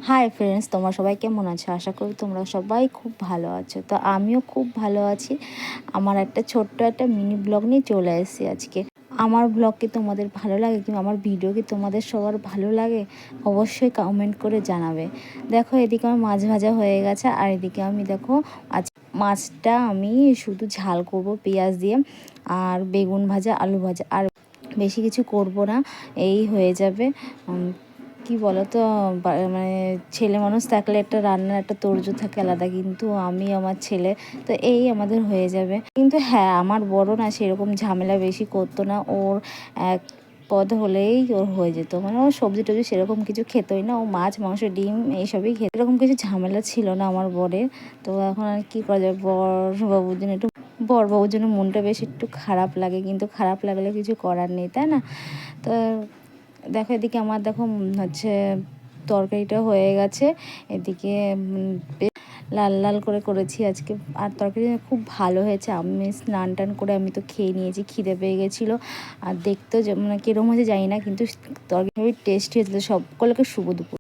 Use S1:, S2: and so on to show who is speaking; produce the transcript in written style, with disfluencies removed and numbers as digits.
S1: Hi friends, তোমরা সবাই কেমন আছো? আশা করি তোমরা সবাই খুব ভালো আছো। তো আমিও খুব ভালো আছি। আমার একটা ছোট্ট একটা মিনি ব্লগ নিয়ে চলে এসেছি আজকে। আমার ব্লগ কি তোমাদের ভালো লাগে কিংবা আমার ভিডিও কি তোমাদের সবার ভালো লাগে? অবশ্যই কমেন্ট করে জানাবে। দেখো, এদিকে আমার মাছ ভাজা হয়ে গেছে, আর এদিকে আমি দেখো আজ মাছটা আমি শুধু ঝাল করব পেঁয়াজ দিয়ে, আর বেগুন ভাজা, আলু ভাজা, আর বেশি কিছু করব না, এই হয়ে যাবে। কি বলো তো, মানে ছেলে মানুষ থাকলে একটা রান্নার একটা তোড়জোড় থাকে আলাদা, কিন্তু আমি আমার ছেলে, তো এই আমাদের হয়ে যাবে। কিন্তু হ্যাঁ, আমার বড় না সেরকম ঝামেলা বেশি করতো না, ওর এক পদ হলেই ওর হয়ে যেত, মানে ওর সবজি টবজি সেরকম কিছু খেতোই না, ও মাছ মাংস ডিম এইসবই খেত, এরকম কিছু ঝামেলা ছিল না আমার বরের। তো এখন আর কী করা যাবে, বড়বাবুর জন্য মনটা বেশ একটু খারাপ লাগে, কিন্তু খারাপ লাগলে কিছু করার নেই, তাই না? তো দেখো, এদিকে আমার দেখো হচ্ছে তরকারিটা হয়ে গেছে। এদিকে লাল লাল করে করেছি আজকে, আর তরকারি খুব ভালো হয়েছে। আমি স্নান টান করে আমি তো খেয়ে নিয়েছি, খিদে পেয়ে গেছিলো। আর দেখতেও মানে কীরকম হয়েছে জানি না, কিন্তু তরকারি টেস্টি হয়েছিল। সকলকে শুভ দুপুর।